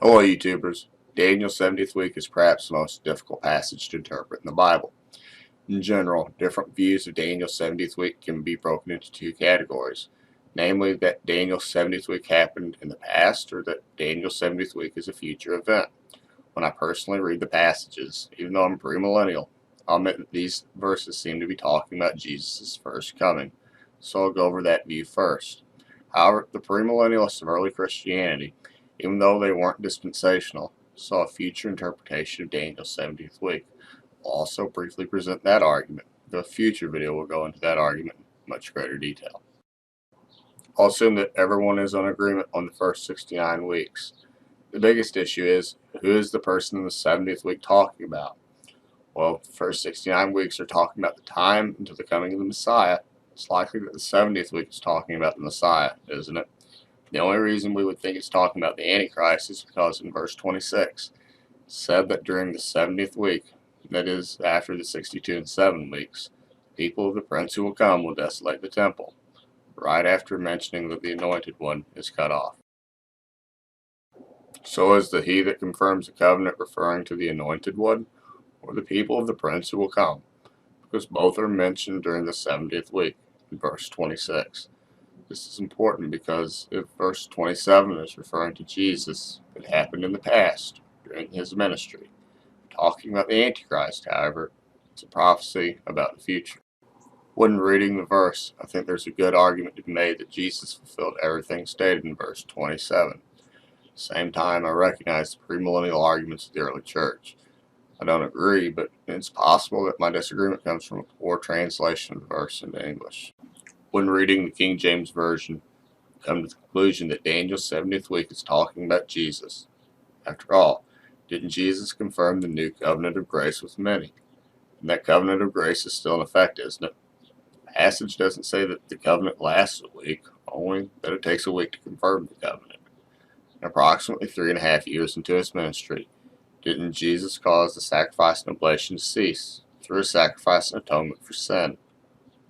Hello YouTubers. Daniel's 70th week is perhaps the most difficult passage to interpret in the Bible. In general, different views of Daniel's 70th week can be broken into two categories, namely that Daniel's 70th week happened in the past or that Daniel's 70th week is a future event. When I personally read the passages, even though I'm premillennial, I'll admit that these verses seem to be talking about Jesus' first coming, so I'll go over that view first. However, the premillennialists of early Christianity, even though they weren't dispensational, saw a future interpretation of Daniel's 70th week. I'll also briefly present that argument. The future video will go into that argument in much greater detail. I'll assume that everyone is in agreement on the first 69 weeks. The biggest issue is, who is the person in the 70th week talking about? Well, the first 69 weeks are talking about the time until the coming of the Messiah. It's likely that the 70th week is talking about the Messiah, isn't it? The only reason we would think it's talking about the Antichrist is because in verse 26, it said that during the 70th week, that is, after the 62 and 7 weeks, the people of the prince who will come will desolate the temple, right after mentioning that the anointed one is cut off. So is the he that confirms the covenant referring to the anointed one, or the people of the prince who will come? Because both are mentioned during the 70th week, in verse 26. This is important because if verse 27 is referring to Jesus, it happened in the past, during his ministry. Talking about the Antichrist, however, it's a prophecy about the future. When reading the verse, I think there's a good argument to be made that Jesus fulfilled everything stated in verse 27. At the same time, I recognize the premillennial arguments of the early church. I don't agree, but it's possible that my disagreement comes from a poor translation of the verse into English. When reading the King James Version, I come to the conclusion that Daniel's 70th week is talking about Jesus. After all, didn't Jesus confirm the new covenant of grace with many? And that covenant of grace is still in effect, isn't it? The passage doesn't say that the covenant lasts a week, only that it takes a week to confirm the covenant. And approximately 3.5 years into his ministry, didn't Jesus cause the sacrifice and oblation to cease through a sacrifice and atonement for sin?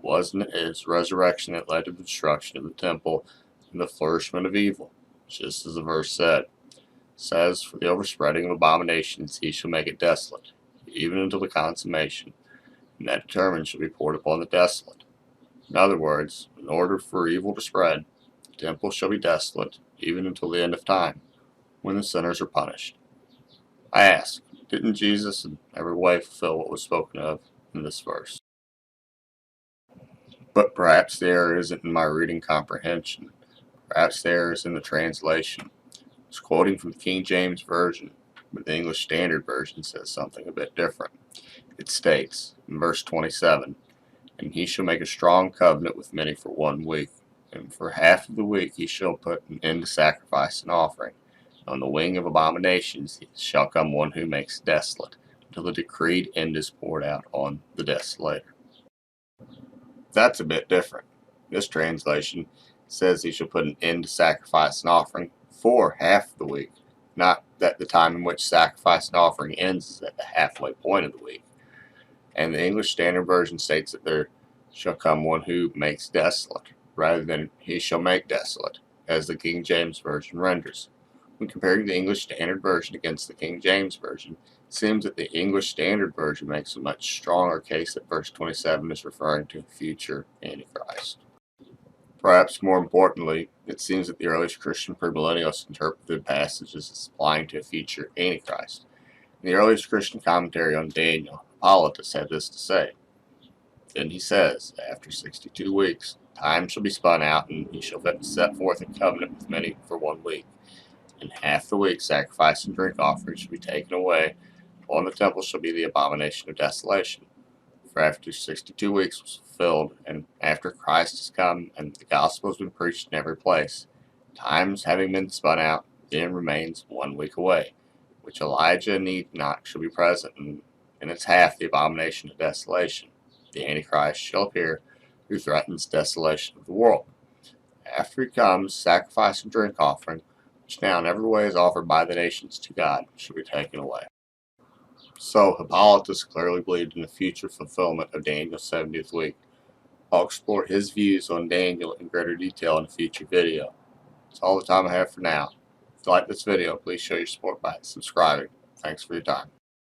Wasn't it his resurrection that led to the destruction of the temple and the flourishment of evil? Just as the verse said. It says, for the overspreading of abominations he shall make it desolate, even until the consummation, and that determined shall be poured upon the desolate. In other words, in order for evil to spread, the temple shall be desolate, even until the end of time, when the sinners are punished. I ask, didn't Jesus in every way fulfill what was spoken of in this verse? But perhaps the error isn't in my reading comprehension. Perhaps the error is in the translation. It's quoting from the King James Version, but the English Standard Version says something a bit different. It states, in verse 27, and he shall make a strong covenant with many for 1 week, and for half of the week he shall put an end to sacrifice and offering. On the wing of abominations shall come one who makes desolate, until the decreed end is poured out on the desolator. That's a bit different. This translation says he shall put an end to sacrifice and offering for half the week, not that the time in which sacrifice and offering ends is at the halfway point of the week. And the English Standard Version states that there shall come one who makes desolate, rather than he shall make desolate, as the King James Version renders. When comparing the English Standard Version against the King James Version, it seems that the English Standard Version makes a much stronger case that verse 27 is referring to a future Antichrist. Perhaps more importantly, it seems that the earliest Christian premillennialists interpreted passages as applying to a future Antichrist. In the earliest Christian commentary on Daniel, Hippolytus had this to say. Then he says, after 62 weeks, time shall be spun out, and he shall set forth a covenant with many for 1 week. And half the week sacrifice and drink offerings shall be taken away, upon the temple shall be the abomination of desolation. For after 62 weeks was fulfilled, and after Christ has come, and the gospel has been preached in every place, times having been spun out, then remains 1 week away, which Elijah and Enoch shall be present, and its half the abomination of desolation. The Antichrist shall appear, who threatens desolation of the world. After he comes, sacrifice and drink offering, which now in every way is offered by the nations to God, shall be taken away. So Hippolytus clearly believed in the future fulfillment of Daniel's 70th week. I'll explore his views on Daniel in greater detail in a future video. That's all the time I have for now. If you like this video, please show your support by subscribing. Thanks for your time.